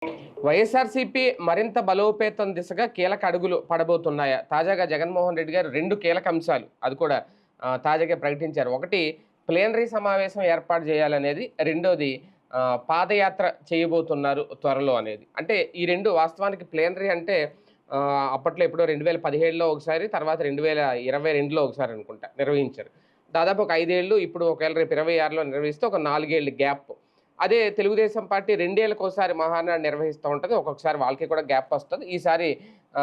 వైఎస్ఆర్సీపీ మరింత బలోపేతం దిశగా కీలక అడుగులు పడబోతున్నాయా? తాజాగా జగన్మోహన్ రెడ్డి గారు 2 కీలక అంశాలు అది కూడా తాజాగా ప్రకటించారు. ఒకటి ప్లీనరీ సమావేశం ఏర్పాటు చేయాలనేది. రెండోది పాదయాత్ర చేయబోతున్నారు త్వరలో అనేది. అంటే ఈ 2 వాస్తవానికి ప్లీనరీ అంటే అప్పట్లో ఎప్పుడో 2017లో ఒకసారి, తర్వాత 2022లో ఒకసారి అనుకుంటా నిర్వహించారు. దాదాపు ఒక 5 ఏళ్ళు, ఇప్పుడు ఒకవేళ రేపు 26లో నిర్వహిస్తే ఒక 4 ఏళ్ళు గ్యాప్. అదే తెలుగుదేశం పార్టీ 2 ఏళ్లకోసారి మహానాడు నిర్వహిస్తూ ఉంటది. ఒక్కొక్కసారి వాళ్ళకి కూడా గ్యాప్ వస్తది. ఈసారి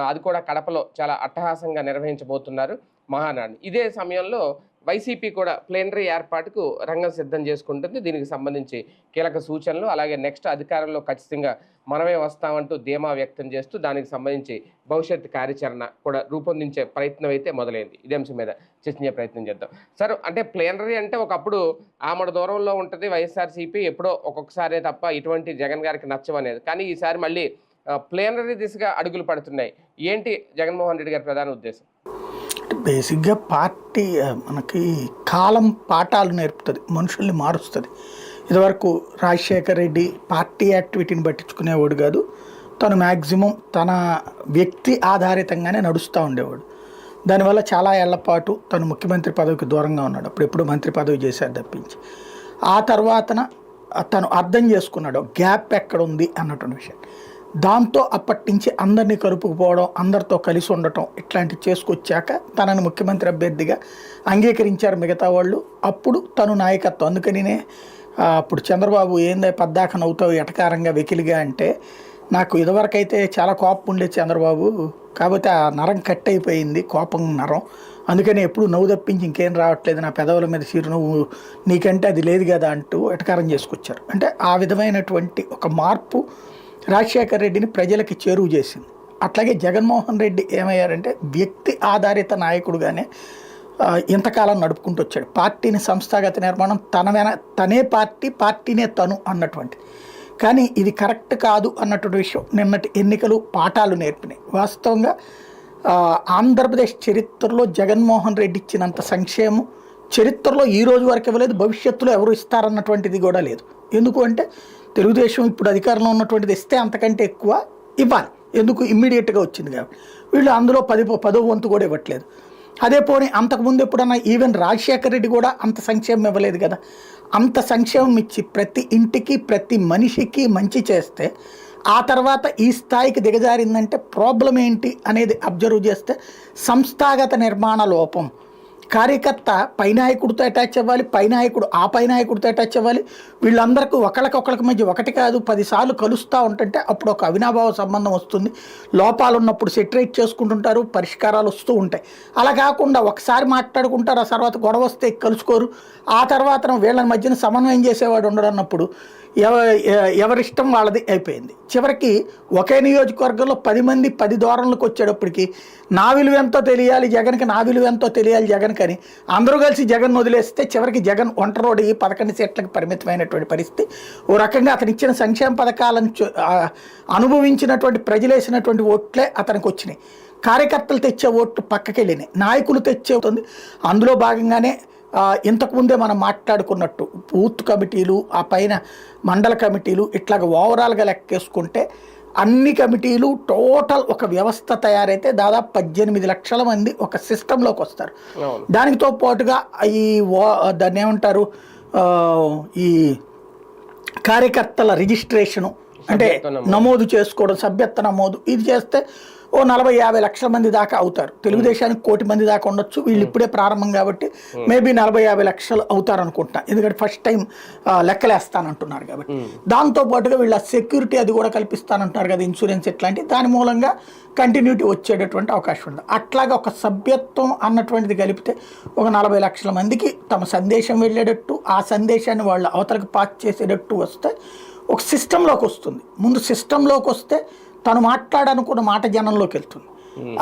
అది కూడా కడపలో చాలా అట్టహాసంగా నిర్వహించబోతున్నారు మహానాడుని. ఇదే సమయంలో వైసీపీ కూడా ప్లీనరీ ఏర్పాటుకు రంగం సిద్ధం చేసుకుంటుంది. దీనికి సంబంధించి కీలక సూచనలు, అలాగే నెక్స్ట్ అధికారంలో ఖచ్చితంగా మనమే వస్తామంటూ ధీమా వ్యక్తం చేస్తూ దానికి సంబంధించి భవిష్యత్ కార్యాచరణ కూడా రూపొందించే ప్రయత్నం అయితే మొదలైంది. ఇదే అంశం మీద చర్చించే ప్రయత్నం చేద్దాం. సార్, అంటే ప్లీనరీ అంటే ఒకప్పుడు ఆమడ దూరంలో ఉంటుంది వైఎస్ఆర్సీపీ, ఎప్పుడో ఒక్కొక్కసారే తప్ప ఇటువంటి జగన్ గారికి నచ్చవనేది. కానీ ఈసారి మళ్ళీ ప్లీనరీ దిశగా అడుగులు పడుతున్నాయి. ఏంటి జగన్మోహన్ రెడ్డి గారి ప్రధాన ఉద్దేశం? బేసిక్గా పార్టీ మనకి కాలం పాఠాలు నేర్పుతుంది, మనుషుల్ని మారుస్తుంది. ఇదివరకు రాజశేఖర్ రెడ్డి పార్టీ యాక్టివిటీని పట్టించుకునేవాడు కాదు. తను మ్యాక్సిమం తన వ్యక్తి ఆధారితంగానే నడుస్తూ ఉండేవాడు. దానివల్ల చాలా ఏళ్ల పాటు తను ముఖ్యమంత్రి పదవికి దూరంగా ఉన్నాడు. అప్పుడెప్పుడు మంత్రి పదవి చేశారు తప్పించి. ఆ తర్వాతన తను అర్థం చేసుకున్నాడు గ్యాప్ ఎక్కడ ఉంది అన్నటువంటి విషయం. దాంతో అప్పటి నుంచి అందరినీ కలుపుకుపోవడం, అందరితో కలిసి ఉండటం ఇట్లాంటివి చేసుకొచ్చాక తనని ముఖ్యమంత్రి అభ్యర్థిగా అంగీకరించారు మిగతా వాళ్ళు. అప్పుడు తను నాయకత్వం. అందుకనినే అప్పుడు చంద్రబాబు ఏందో పద్దాక నవ్వుతావు ఎటకారంగా వెకిలిగా అంటే, నాకు ఇదివరకైతే చాలా కోపం ఉండేది చంద్రబాబు, కాకపోతే ఆ నరం కట్ అయిపోయింది, కోపం నరం. అందుకని ఎప్పుడు నవ్వు తప్పించి ఇంకేం రావట్లేదు నా పెదవుల మీద చీరు, నువ్వు నీకంటే అది లేదు కదా అంటూ ఎటకారం చేసుకొచ్చారు. అంటే ఆ విధమైనటువంటి ఒక మార్పు రాజశేఖర్ రెడ్డిని ప్రజలకి చేరువ చేసింది. అట్లాగే జగన్మోహన్ రెడ్డి ఏమయ్యారంటే వ్యక్తి ఆధారిత నాయకుడుగానే ఇంతకాలం నడుపుకుంటూ వచ్చాడు. పార్టీని సంస్థాగత నిర్మాణం తనే పార్టీ, పార్టీనే తను అన్నటువంటి. కానీ ఇది కరెక్ట్ కాదు అన్నటువంటి విషయం నిన్నటి ఎన్నికలు పాఠాలు నేర్పినాయి. వాస్తవంగా ఆంధ్రప్రదేశ్ చరిత్రలో జగన్మోహన్ రెడ్డి ఇచ్చినంత సంక్షేమం చరిత్రలో ఈ రోజు వరకు ఇవ్వలేదు, భవిష్యత్తులో ఎవరు ఇస్తారన్నటువంటిది కూడా లేదు. ఎందుకు అంటే తెలుగుదేశం ఇప్పుడు అధికారంలో ఉన్నటువంటిది ఇస్తే అంతకంటే ఎక్కువ ఇవ్వాలి. ఎందుకు? ఇమ్మీడియట్గా వచ్చింది కాబట్టి. వీళ్ళు అందులో 10వ వంతు కూడా ఇవ్వట్లేదు. అదే పోనీ అంతకుముందు ఎప్పుడన్నా ఈవెన్ రాజశేఖర్ రెడ్డి కూడా అంత సంక్షేమం ఇవ్వలేదు కదా. అంత సంక్షేమం ఇచ్చి ప్రతి ఇంటికి ప్రతి మనిషికి మంచి చేస్తే ఆ తర్వాత ఈ స్థాయికి దిగజారిందంటే ప్రాబ్లం ఏంటి అనేది అబ్జర్వ్ చేస్తే సంస్థాగత నిర్మాణ లోపం. కార్యకర్త పైనాయకుడితో అటాచ్ అవ్వాలి, పైనాయకుడు ఆ పైనాయకుడితో అటాచ్ అవ్వాలి. వీళ్ళందరికీ ఒకళ్ళకి మధ్య ఒకటి కాదు 10 సార్లు కలుస్తూ ఉంటుంటే అప్పుడు ఒక అవినాభావ సంబంధం వస్తుంది. లోపాలు ఉన్నప్పుడు సెటరేట్ చేసుకుంటుంటారు, పరిష్కారాలు వస్తూ ఉంటాయి. అలా కాకుండా ఒకసారి మాట్లాడుకుంటారు, ఆ తర్వాత గొడవ వస్తే కలుసుకోరు. ఆ తర్వాత వీళ్ళని మధ్యన సమన్వయం చేసేవాడు ఉండడు అన్నప్పుడు ఎవరిష్టం వాళ్ళది అయిపోయింది. చివరికి ఒకే నియోజకవర్గంలో 10 మంది 10 ధోరణులకు వచ్చేటప్పటికి నా విలువ ఎంతో తెలియాలి జగన్కి, నా విలువ ఎంతో తెలియాలి జగన్కి అని అందరూ కలిసి జగన్ వదిలేస్తే చివరికి జగన్ ఒంటరోడి 11 సీట్లకు పరిమితమైనటువంటి పరిస్థితి. ఓ రకంగా అతను ఇచ్చిన సంక్షేమ పథకాలను అనుభవించినటువంటి ప్రజలేసినటువంటి ఓట్లే అతనికి వచ్చినాయి. కార్యకర్తలు తెచ్చే ఓట్లు పక్కకి వెళ్ళినాయి, నాయకులు తెచ్చే అవుతుంది. అందులో భాగంగానే ఇంతకుముందే మనం మాట్లాడుకున్నట్టు బూత్ కమిటీలు, ఆ పైన మండల కమిటీలు, ఇట్లాగ ఓవరాల్గా లెక్కేసుకుంటే అన్ని కమిటీలు టోటల్ ఒక వ్యవస్థ తయారైతే దాదాపు 18 లక్షల మంది ఒక సిస్టంలోకి వస్తారు. దానితో పాటుగా దాన్ని ఏమంటారు, ఈ కార్యకర్తల రిజిస్ట్రేషను అంటే నమోదు చేసుకోవడం, సభ్యత్వ నమోదు, ఇది చేస్తే ఓ 40-50 లక్షల మంది దాకా అవుతారు. తెలుగుదేశానికి 1 కోటి మంది దాకా ఉండొచ్చు. వీళ్ళు ఇప్పుడే ప్రారంభం కాబట్టి మేబీ 40-50 లక్షలు అవుతారు అనుకుంటున్నా. ఎందుకంటే ఫస్ట్ టైం లెక్కలేస్తానంటున్నారు కాబట్టి. దాంతోపాటుగా వీళ్ళ సెక్యూరిటీ అది కూడా కల్పిస్తానంటున్నారు కదా, ఇన్సూరెన్స్ ఇట్లాంటి, దాని మూలంగా కంటిన్యూటీ వచ్చేటటువంటి అవకాశం ఉంది. అట్లాగే ఒక సభ్యత్వం అన్నటువంటిది కలిపితే ఒక 40 లక్షల మందికి తమ సందేశం వెళ్ళేటట్టు, ఆ సందేశాన్ని వాళ్ళు అవతలకు పాస్ చేసేటట్టు వస్తే ఒక సిస్టంలోకి వస్తుంది. ముందు సిస్టంలోకి వస్తే తను మాట్లాడనుకున్న మాట జనంలోకి వెళ్తుంది.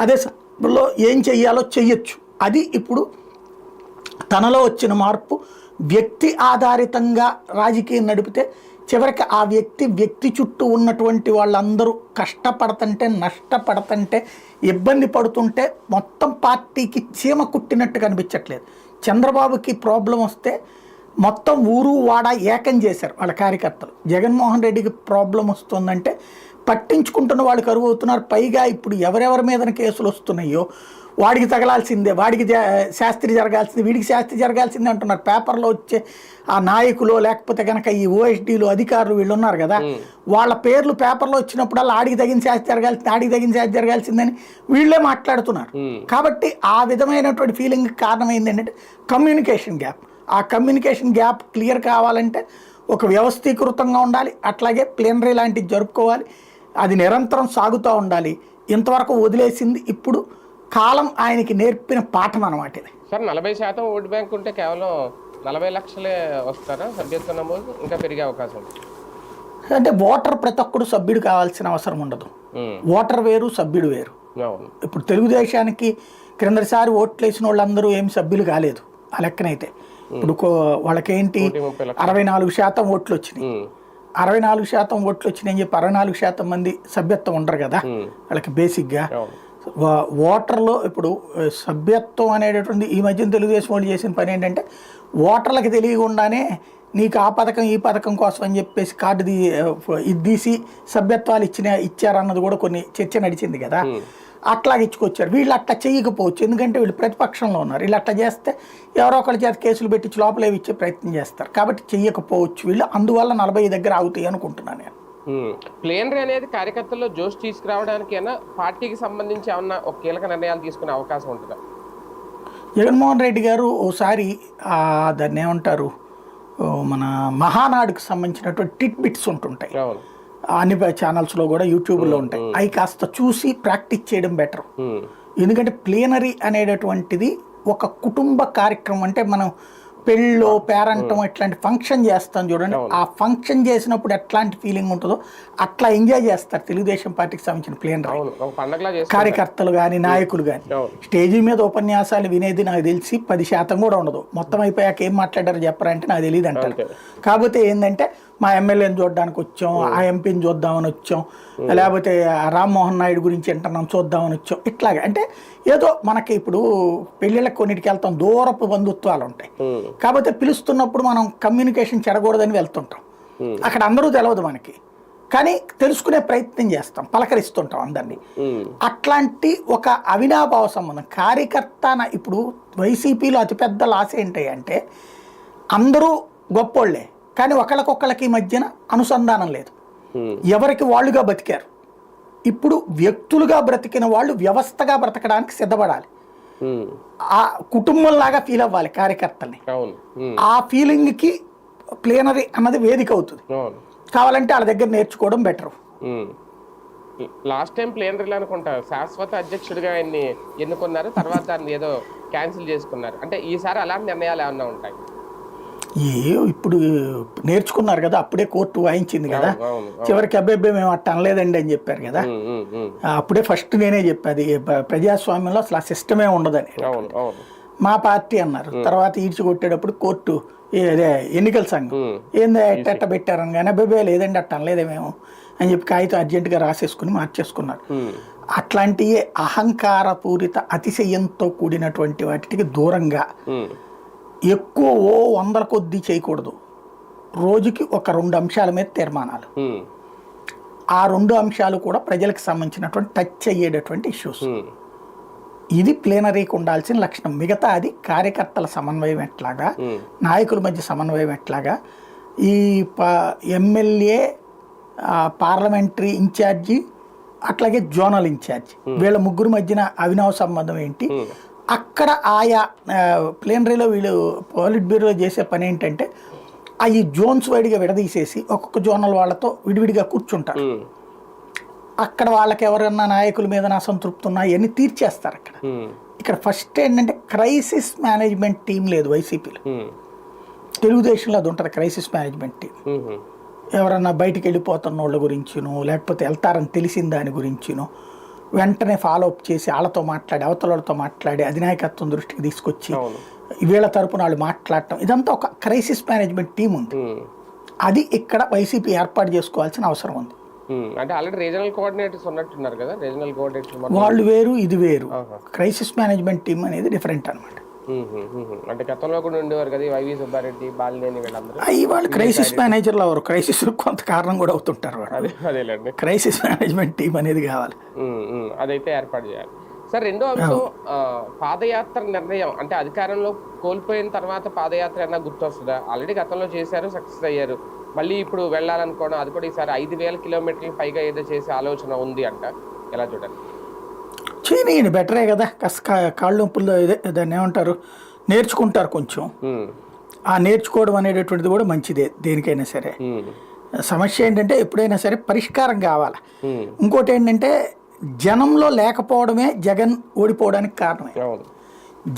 అదే సమయంలో ఏం చెయ్యాలో చెయ్యొచ్చు. అది ఇప్పుడు తనలో వచ్చిన మార్పు. వ్యక్తి ఆధారితంగా రాజకీయం నడిపితే చివరికి ఆ వ్యక్తి చుట్టూ ఉన్నటువంటి వాళ్ళందరూ కష్టపడుతుంటే, నష్టపడుతుంటే, ఇబ్బంది పడుతుంటే మొత్తం పార్టీకి చీమ కుట్టినట్టు కనిపించట్లేదు. చంద్రబాబుకి ప్రాబ్లం వస్తే మొత్తం ఊరు వాడ ఏకం చేశారు వాళ్ళ కార్యకర్తలు. జగన్మోహన్ రెడ్డికి ప్రాబ్లం వస్తుందంటే పట్టించుకుంటున్న వాళ్ళు కరువు అవుతున్నారు. పైగా ఇప్పుడు ఎవరెవరి మీద కేసులు వస్తున్నాయో వాడికి తగలాల్సిందే, వాడికి శాస్త్రి జరగాల్సిందే, వీడికి శాస్త్రి జరగాల్సిందే అంటున్నారు. పేపర్లో వచ్చే ఆ నాయకులు లేకపోతే కనుక ఈ ఓఎస్డీలు అధికారులు వీళ్ళు ఉన్నారు కదా, వాళ్ళ పేర్లు పేపర్లో వచ్చినప్పుడల్లా ఆడికి తగిన శాస్త్రి జరగాల్సింది, ఆడికి తగిన శాస్త్రి జరగాల్సిందని వీళ్ళే మాట్లాడుతున్నారు. కాబట్టి ఆ విధమైనటువంటి ఫీలింగ్ కారణమైంది ఏంటంటే కమ్యూనికేషన్ గ్యాప్. ఆ కమ్యూనికేషన్ గ్యాప్ క్లియర్ కావాలంటే ఒక వ్యవస్థీకృతంగా ఉండాలి, అట్లాగే ప్లీనరీ లాంటివి జరుపుకోవాలి, అది నిరంతరం సాగుతూ ఉండాలి. ఇంతవరకు వదిలేసింది ఇప్పుడు కాలం ఆయనకి నేర్పిన పాఠం అన్నమాట ఇది. సార్ 40% ఓటు బ్యాంక్ ఉంటే కేవలం 40 లక్షలే వస్తారా సభ్యత్వ నమోదు? ఇంకా పెరిగే అవకాశం ఉంది అంటే ఓటర్ ప్రతి ఒక్కడు సభ్యుడు కావాల్సిన అవసరం ఉండదు. ఓటర్ వేరు, సభ్యుడు వేరు. ఇప్పుడు తెలుగుదేశానికి క్రిందసారి ఓట్లు వేసిన వాళ్ళందరూ ఏమి సభ్యులు కాలేదు ఆ లెక్కనైతే. ఇప్పుడు వాళ్ళకేంటి 64% ఓట్లు వచ్చినాయి. 64% ఓట్లు వచ్చినాయి అని చెప్పి 64% మంది సభ్యత్వం ఉండరు కదా వాళ్ళకి. బేసిక్గా ఓటర్లో ఇప్పుడు సభ్యత్వం అనేటటువంటి ఈ మధ్యన తెలుగుదేశం వాళ్ళు చేసిన పని ఏంటంటే ఓటర్లకు తెలియకుండానే నీకు ఆ పథకం ఈ పథకం కోసం అని చెప్పేసి కార్డు ఇది తీసి సభ్యత్వాలు ఇచ్చారన్నది కూడా కొన్ని చర్చ నడిచింది కదా. అట్లాగే ఇచ్చుకొచ్చారు. వీళ్ళు అట్లా చేయకపోవచ్చు, ఎందుకంటే వీళ్ళు ప్రతిపక్షంలో ఉన్నారు. వీళ్ళు అట్లా చేస్తే ఎవరో ఒకరి చేత కేసులు పెట్టించి లోపలే ఇచ్చే ప్రయత్నం చేస్తారు. కాబట్టి చెయ్యకపోవచ్చు వీళ్ళు. అందువల్ల 40 దగ్గర ఆగుతాయి అనుకుంటున్నాను నేను. ప్లీనరీ అనేది కార్యకర్తల్లో జోష్ తీసుకురావడానికి అయినా పార్టీకి సంబంధించి ఏమన్నా ఒక కీలక నిర్ణయాలు తీసుకునే అవకాశం ఉంటుందా? జగన్మోహన్ రెడ్డి గారు ఓసారి దాన్ని ఏమంటారు, మన మహానాడుకు సంబంధించినటువంటి టిట్ బిట్స్ ఉంటుంటాయి అన్ని ఛానల్స్లో కూడా, యూట్యూబ్లో ఉంటాయి. అవి కాస్త చూసి ప్రాక్టీస్ చేయడం బెటర్. ఎందుకంటే ప్లీనరీ అనేటటువంటిది ఒక కుటుంబ కార్యక్రమం. అంటే మనం పెళ్ళో పేరంటం ఇట్లాంటి ఫంక్షన్ చేస్తాం చూడండి, ఆ ఫంక్షన్ చేసినప్పుడు ఎట్లాంటి ఫీలింగ్ ఉంటుందో అట్లా ఎంజాయ్ చేస్తారు తెలుగుదేశం పార్టీకి సంబంధించిన ప్లీనరీ కార్యకర్తలు కానీ నాయకులు కానీ. స్టేజీ మీద ఉపన్యాసాలు వినేది నాకు తెలిసి 10% కూడా ఉండదు. మొత్తం అయిపోయాక ఏం మాట్లాడారో చెప్పరంటే నాకు తెలియదు అంటారు. కాకపోతే ఏంటంటే మా ఎమ్మెల్యేని చూడడానికి వచ్చాం, ఆ ఎంపీని చూద్దామని వచ్చాం, లేకపోతే రామ్మోహన్ నాయుడు గురించి వింటున్నాం చూద్దామని వచ్చాం, ఇట్లాగే. అంటే ఏదో మనకి ఇప్పుడు పెళ్ళిళ్ళకి కొన్నిటికి వెళ్తాం, దూరపు బంధుత్వాలు ఉంటాయి. కాకపోతే పిలుస్తున్నప్పుడు మనం కమ్యూనికేషన్ చెడకూడదని వెళ్తుంటాం. అక్కడ అందరూ తెలియదు మనకి, కానీ తెలుసుకునే ప్రయత్నం చేస్తాం, పలకరిస్తుంటాం అందరినీ. అట్లాంటి ఒక అవినాభావ సంబంధం కార్యకర్త. ఇప్పుడు వైసీపీలో అతిపెద్ద లాస్ ఏంటి అంటే అందరూ గొప్పోళ్లే, కానీ ఒకళ్ళకొక్కళ్ళకి మధ్యన అనుసంధానం లేదు. ఎవరికి వాళ్ళుగా బతికారు. ఇప్పుడు వ్యక్తులుగా బ్రతికిన వాళ్ళు వ్యవస్థగా బ్రతకడానికి సిద్ధపడాలి. ఆ కుటుంబంలాగా ఫీల్ అవ్వాలి కార్యకర్తల్ని. ఆ ఫీలింగ్కి ప్లీనరీ అన్నది వేదిక అవుతుంది. కావాలంటే వాళ్ళ దగ్గర నేర్చుకోవడం బెటర్. లాస్ట్ టైం ప్లీనరీలు అనుకుంటా శాశ్వత అధ్యక్షుడిగా ఆయన్ని ఎన్నుకున్నారు, తర్వాత దాన్ని ఏదో క్యాన్సిల్ చేసుకున్నారు. అంటే ఈసారి అలాంటి నిర్ణయాలు ఏమన్నా ఉంటాయి? ఇప్పుడు నేర్చుకున్నారు కదా, అప్పుడే కోర్టు వాయించింది కదా. చివరికి అబ్బాయి మేము అట్ట అనలేదండి అని చెప్పారు కదా. అప్పుడే ఫస్ట్ నేనే చెప్పాది ప్రజాస్వామ్యంలో అసలు ఆ సిస్టమే ఉండదని. మా పార్టీ అన్నారు, తర్వాత ఈడ్చికొట్టేటప్పుడు కోర్టు అదే ఎన్నికల సంఘం ఏంది ఎట్ట పెట్టారని కానీ అబ్బాయి లేదండి అట్ట అనలేదే మేము అని చెప్పి కాగితం అర్జెంటుగా రాసేసుకుని మార్చేసుకున్నారు. అట్లాంటి అహంకారపూరిత అతిశయంతో కూడినటువంటి వాటికి దూరంగా ఎక్కువ 100 కొద్దీ చేయకూడదు. రోజుకి ఒక 2 అంశాల మీద తీర్మానాలు. ఆ 2 అంశాలు కూడా ప్రజలకు సంబంధించినటువంటి టచ్ అయ్యేటటువంటి ఇష్యూస్. ఇది ప్లీనరీకి ఉండాల్సిన లక్షణం. మిగతా అది కార్యకర్తల సమన్వయం ఎట్లాగా, నాయకుల మధ్య సమన్వయం ఎట్లాగా, ఈ ఎమ్మెల్యే పార్లమెంటరీ ఇన్ఛార్జి అట్లాగే జోనల్ ఇన్ఛార్జి వీళ్ళ ముగ్గురు మధ్యన అవినావ సంబంధం ఏంటి. అక్కడ ఆయా ప్లీనరీలో వీళ్ళు పాలిట్ బ్యూరోలో చేసే పని ఏంటంటే ఈ జోన్స్ వైడ్గా విడదీసేసి ఒక్కొక్క జోనల్ వాళ్ళతో విడివిడిగా కూర్చుంటారు. అక్కడ వాళ్ళకి ఎవరన్నా నాయకుల మీద అసంతృప్తి ఉన్నా ఇవన్నీ తీర్చేస్తారు అక్కడ. ఇక్కడ ఫస్ట్ ఏంటంటే క్రైసిస్ మేనేజ్మెంట్ టీం లేదు వైసీపీలో. తెలుగుదేశంలో అది ఉంటుంది క్రైసిస్ మేనేజ్మెంట్ టీం. ఎవరన్నా బయటికి వెళ్ళిపోతున్న వాళ్ళ గురించినో లేకపోతే వెళ్తారని తెలిసిన దాని గురించినో వెంటనే ఫాలో అప్ చేసి వాళ్ళతో మాట్లాడి అవతలతో మాట్లాడి అధినాయకత్వం దృష్టికి తీసుకొచ్చి వీళ్ళ తరపున వాళ్ళు మాట్లాడటం, ఇదంతా ఒక క్రైసిస్ మేనేజ్మెంట్ టీం ఉంది. అది ఇక్కడ వైసీపీ ఏర్పాటు చేసుకోవాల్సిన అవసరం ఉంది. అంటే ఆల్రెడీ రీజనల్ కోఆర్డినేటర్స్ ఉన్నట్టున్నారు కదా, రీజనల్ కోఆర్డినేటర్స్ వాళ్ళు వేరు ఇది వేరు. క్రైసిస్ మేనేజ్మెంట్ టీం అనేది డిఫరెంట్ అనమాట. అంటే గతంలో కూడా ఉండేవారు కదా వైవి సుబ్బారెడ్డి, బాలినేని వీళ్ళందరూ. అవి వాళ్ళు క్రైసిస్ మేనేజర్లు అవరు, క్రైసిస్ కొంత కారణం కూడా అవుతుంటారు వాళ్ళు. అదేలేండి, క్రైసిస్ మేనేజ్మెంట్ టీం అనేది కావాలి. అదైతే ఏర్పాటు చేయాలి. సార్ రెండో అంశం పాదయాత్ర నిర్ణయం. అంటే అధికారంలో కోల్పోయిన తర్వాత పాదయాత్ర ఏమన్నా గుర్తొస్తుందా? ఆల్రెడీ గతంలో చేశారు, సక్సెస్ అయ్యారు. మళ్ళీ ఇప్పుడు వెళ్ళాలనుకోవడం, అది కూడా ఈసారి 5,000 కిలోమీటర్లు పైగా ఏదో చేసే ఆలోచన ఉంది అంట. ఎలా చూడాలి? చేయనియండి, బెటరే కదా. కాళ్ళ నొప్పులు దాన్ని ఏమంటారు, నేర్చుకుంటారు కొంచెం. ఆ నేర్చుకోవడం అనేటటువంటిది కూడా మంచిదే దేనికైనా సరే. సమస్య ఏంటంటే ఎప్పుడైనా సరే పరిష్కారం కావాలి. ఇంకోటి ఏంటంటే జనంలో లేకపోవడమే జగన్ ఓడిపోవడానికి కారణమే.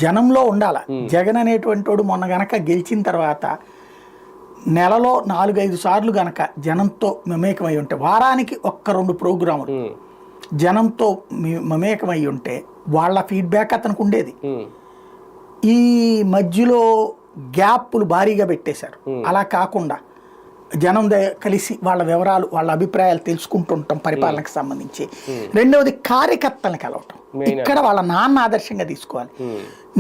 జనంలో ఉండాల. జగన్ అనేటువంటి వాడు మొన్న గనక గెలిచిన తర్వాత నెలలో 4-5 సార్లు గనక జనంతో మమేకమై ఉంటే, వారానికి 1-2 ప్రోగ్రాములు జనంతో మమేకమై ఉంటే వాళ్ళ ఫీడ్బ్యాక్ అతనికి ఉండేది. ఈ మధ్యలో గ్యాప్లు భారీగా పెట్టేశారు. అలా కాకుండా జనం కలిసి వాళ్ళ వివరాలు, వాళ్ళ అభిప్రాయాలు తెలుసుకుంటుంటాం పరిపాలనకు సంబంధించి. రెండవది కార్యకర్తలను కలవటం. ఇక్కడ వాళ్ళ నాన్న ఆదర్శంగా తీసుకోవాలి.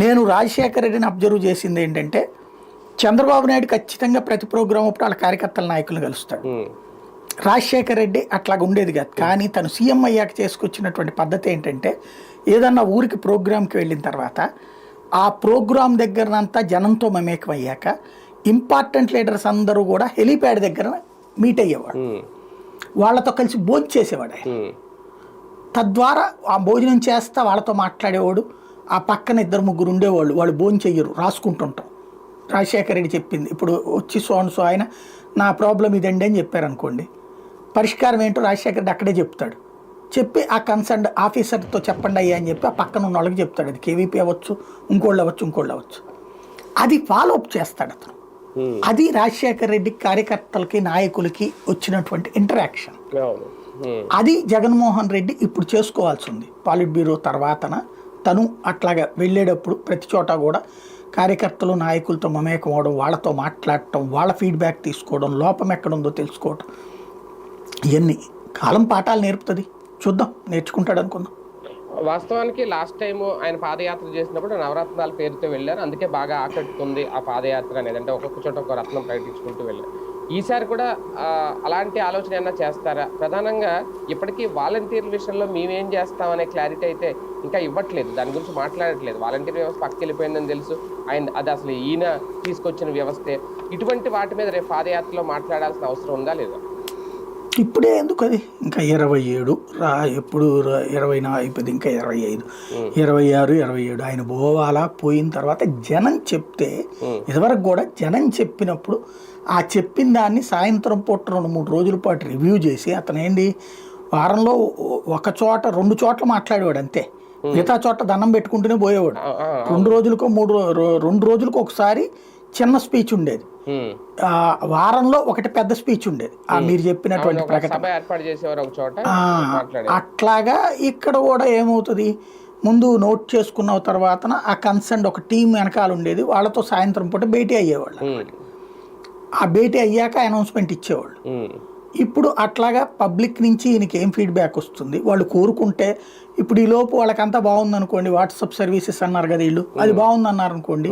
నేను రాజశేఖర రెడ్డిని అబ్జర్వ్ చేసింది ఏంటంటే, చంద్రబాబు నాయుడు ఖచ్చితంగా ప్రతి ప్రోగ్రాం అప్పుడు వాళ్ళ కార్యకర్తల నాయకులను కలుస్తాడు. రాజశేఖర రెడ్డి అట్లాగా ఉండేది కాదు. కానీ తను సీఎం అయ్యాక చేసుకొచ్చినటువంటి పద్ధతి ఏంటంటే, ఏదన్నా ఊరికి ప్రోగ్రాంకి వెళ్ళిన తర్వాత ఆ ప్రోగ్రాం దగ్గరనంతా జనంతో మమేకం అయ్యాక ఇంపార్టెంట్ లీడర్స్ అందరూ కూడా హెలీప్యాడ్ దగ్గర మీట్ అయ్యేవాడు. వాళ్ళతో కలిసి భోజనం చేసేవాడు ఆయన. తద్వారా ఆ భోజనం చేస్తా వాళ్ళతో మాట్లాడేవాడు. ఆ పక్కన 2-3 ఉండేవాళ్ళు, వాళ్ళు భోజనం చెయ్యరు, రాసుకుంటుంటాం. రాజశేఖర రెడ్డి చెప్పింది ఇప్పుడు వచ్చి సో ఆయన నా ప్రాబ్లం ఇదండి అని చెప్పారనుకోండి, పరిష్కారం ఏంటో రాజశేఖర రెడ్డి అక్కడే చెప్తాడు. చెప్పి ఆ కన్సర్న్ ఆఫీసర్తో చెప్పండి అయ్యా అని చెప్పి ఆ పక్కన ఉన్న వాళ్ళకి చెప్తాడు. అది కేవీపీ అవ్వచ్చు, ఇంకోళ్ళు అవ్వచ్చు. అది ఫాలో అప్ చేస్తాడు అతను. అది రాజశేఖర రెడ్డి కార్యకర్తలకి నాయకులకి వచ్చినటువంటి ఇంటరాక్షన్. అది జగన్మోహన్ రెడ్డి ఇప్పుడు చేసుకోవాల్సి ఉంది. పాలిట్ బ్యూరో తర్వాతన తను అట్లాగా వెళ్ళేటప్పుడు ప్రతి చోట కూడా కార్యకర్తలు నాయకులతో మమేకం అవడం, వాళ్ళతో మాట్లాడటం, వాళ్ళ ఫీడ్బ్యాక్ తీసుకోవడం, లోపం ఎక్కడుందో తెలుసుకోవడం, ఇవన్నీ కాలం పాఠాలు నేర్పుతుంది. చూద్దాం, నేర్చుకుంటాడు అనుకుందాం. వాస్తవానికి లాస్ట్ టైం ఆయన పాదయాత్ర చేసినప్పుడు నవరత్నాల పేరుతో వెళ్ళారు. అందుకే బాగా ఆకట్టుకుంది ఆ పాదయాత్ర అనేది. అంటే ఒక్కొక్క చోట ఒక రత్నం ప్రకటించుకుంటూ వెళ్ళారు. ఈసారి కూడా అలాంటి ఆలోచన ఏమన్నా చేస్తారా? ప్రధానంగా ఇప్పటికీ వాలంటీర్ల విషయంలో మేమేం చేస్తామనే క్లారిటీ అయితే ఇంకా ఇవ్వట్లేదు. దాని గురించి మాట్లాడట్లేదు. వాలంటీర్ వ్యవస్థ పక్కకి వెళ్ళిపోయిందని తెలుసు. అది అసలు ఈయన తీసుకొచ్చిన వ్యవస్థే. ఇటువంటి వాటి మీద రేపు పాదయాత్రలో మాట్లాడాల్సిన అవసరం ఉందా లేదా? ఇప్పుడే ఎందుకు, అది ఇంకా 27 ఎప్పుడు 24 అయిపోయింది, ఇంకా 25, 26, 27 ఆయన పోవాలా. పోయిన తర్వాత జనం చెప్తే, ఇదివరకు కూడా జనం చెప్పినప్పుడు ఆ చెప్పిన దాన్ని సాయంత్రం పూట 2-3 రోజుల పాటు రివ్యూ చేసి అతను ఏంటి వారంలో 1 చోట 2 చోట్ల మాట్లాడేవాడు అంతే. మిగతా చోట దండం పెట్టుకుంటూనే పోయేవాడు. 2 రోజులకు ఒకసారి చిన్న స్పీచ్ ఉండేది. వారంలో ఒకటి పెద్ద స్పీచ్ ఉండేది. మీరు చెప్పినటువంటి ప్రకటన అట్లాగా ఇక్కడ కూడా ఏమవుతుంది, ముందు నోట్ చేసుకున్న తర్వాత ఆ కన్సర్న్ ఒక టీం వెనకాల ఉండేది. వాళ్ళతో సాయంత్రం పూట భేటీ అయ్యేవాళ్ళు. ఆ భేటీ అయ్యాక అనౌన్స్మెంట్ ఇచ్చేవాళ్ళు. ఇప్పుడు అట్లాగా పబ్లిక్ నుంచి ఈయనకి ఏం ఫీడ్బ్యాక్ వస్తుంది, వాళ్ళు కోరుకుంటే, ఇప్పుడు ఈ లోపు వాళ్ళకంతా బాగుందనుకోండి, వాట్సాప్ సర్వీసెస్ అన్నారు కదా వీళ్ళు, అది బాగుందన్నారు అనుకోండి,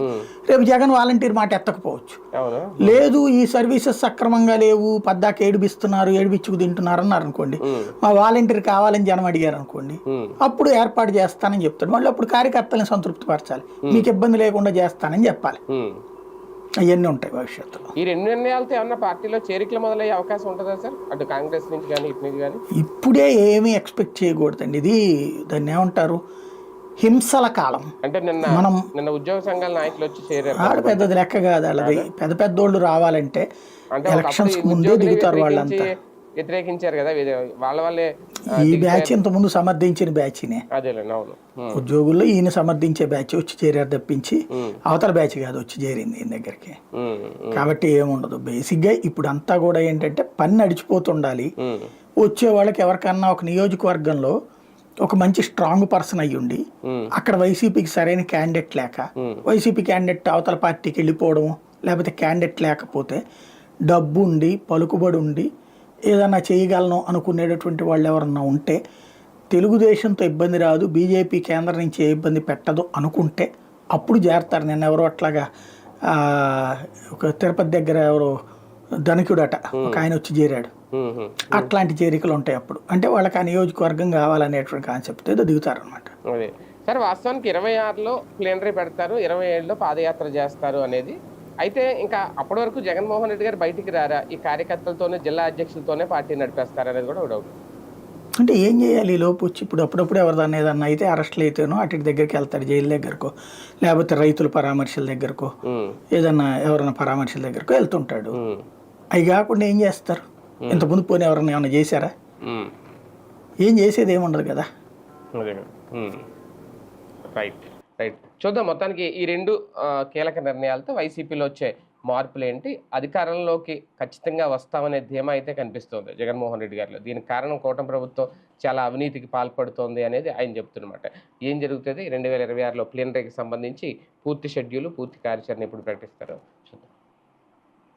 రేపు జగన్ వాలంటీర్ మాట ఎత్తకపోవచ్చు. లేదు ఈ సర్వీసెస్ సక్రమంగా లేవు, పద్దాక ఏడిపిచ్చుకు తింటున్నారు అన్నారు అనుకోండి, మా వాలంటీర్ కావాలని జనం అడిగారు అనుకోండి, అప్పుడు ఏర్పాటు చేస్తానని చెప్తాడు. మళ్ళీ అప్పుడు కార్యకర్తలను సంతృప్తి పరచాలి, మీకు ఇబ్బంది లేకుండా చేస్తానని చెప్పాలి. అవన్నీ ఉంటాయి భవిష్యత్తులో. ఈ 2 నిర్ణయాలతో ఏమన్నా పార్టీలో చేరికలు మొదలయ్యే అవకాశం ఉంటుందా సార్? అటు కాంగ్రెస్ నుంచి కానీ ఇటు నుంచి కానీ? ఇప్పుడే ఏమీ ఎక్స్పెక్ట్ చేయకూడదండి. ఇది దాన్ని ఏమంటారు, హింసల కాలం. అంటే నిన్న ఉద్యోగ సంఘాల నాయకులు వచ్చి చేరారు. పెద్దది లెక్క కాదు వాళ్ళది. పెద్దోళ్ళు రావాలంటే ఎలక్షన్స్ ముందే దిగుతారు వాళ్ళంతా. వ్యతిరేకించారు కదా వాళ్ళే. ఈ బ్యాచ్ ఇంతకుముందు సమర్థించిన బ్యాచ్నే. ఉద్యోగుల్లో ఈయన సమర్థించే బ్యాచ్ వచ్చి చేరారు తప్పించి అవతల బ్యాచ్ కాదు వచ్చి చేరింది ఈయన దగ్గరికి. కాబట్టి ఏముండదు. బేసిక్గా ఇప్పుడు అంతా కూడా ఏంటంటే పని నడిచిపోతుండాలి. వచ్చే వాళ్ళకి ఎవరికన్నా ఒక నియోజకవర్గంలో ఒక మంచి స్ట్రాంగ్ పర్సన్ అయ్యి ఉండి అక్కడ వైసీపీకి సరైన క్యాండిడేట్ లేక, వైసీపీ క్యాండిడేట్ అవతల పార్టీకి వెళ్ళిపోవడం, లేకపోతే క్యాండిడేట్ లేకపోతే డబ్బు ఉండి పలుకుబడి ఉండి ఏదన్నా చేయగలను అనుకునేటటువంటి వాళ్ళు ఎవరన్నా ఉంటే, తెలుగుదేశంతో ఇబ్బంది రాదు, బీజేపీ కేంద్రం నుంచి ఏ ఇబ్బంది పెట్టదు అనుకుంటే అప్పుడు చేరతారు. నిన్న ఎవరో అట్లాగా ఆ, ఒక తిరుపతి దగ్గర ఎవరో ధనికుడట ఒక ఆయన వచ్చి చేరాడు. ఉమ్. అట్లాంటి చేరికలు ఉంటాయి అప్పుడు. అంటే వాళ్ళకి ఆ నియోజకవర్గం కావాలనేటువంటి కాన్సెప్ట్ ఏదో దిగుతారు అనమాట. అదే సార్, వాస్తవానికి 26లో ప్లేనరీ పెడతారు, 27లో పాదయాత్ర చేస్తారు అనేది. అయితే ఇంకా అప్పటి వరకు జగన్మోహన్ రెడ్డి గారు బయటికి రారా, ఈ కార్యకర్తలతోనే జిల్లా అధ్యక్షులతోనే పార్టీ నడిపేస్తారు అనేది కూడా ఒక డౌట్. అంటే ఏం చేయాలి ఈ లోపు వచ్చి ఇప్పుడు అప్పుడప్పుడు ఎవరిదన్నా ఏదన్నా అయితే అరెస్టులు అయితేనో అటు ఇటు దగ్గరికి వెళ్తారు, జైలు దగ్గరకో లేకపోతే రైతుల పరామర్శల దగ్గరకో ఉమ్, ఏదన్నా ఎవరైనా పరామర్శల దగ్గరకో వెళ్తుంటాడు. ఉమ్, అవి కాకుండా ఏం చేస్తారు? ఇంతకుముందు పోనీ ఎవరైనా ఏమైనా చేశారా? ఉమ్. ఏం చేసేది ఏముండదు కదా. అదే కదా. Right, right. చూద్దాం మొత్తానికి ఈ రెండు కీలక నిర్ణయాలతో వైసీపీలో వచ్చే మార్పులు ఏంటి, అధికారంలోకి ఖచ్చితంగా వస్తామనే ధీమా అయితే కనిపిస్తోంది జగన్మోహన్ రెడ్డి గారిలో. దీనికి కారణం కూటమి ప్రభుత్వం చాలా అవినీతికి పాల్పడుతోంది అనేది ఆయన చెప్తున్నమాట. ఏం జరుగుతుంది 2026లో ప్లీనరీకి సంబంధించి పూర్తి షెడ్యూల్, పూర్తి కార్యాచరణ ఎప్పుడు ప్రకటిస్తారు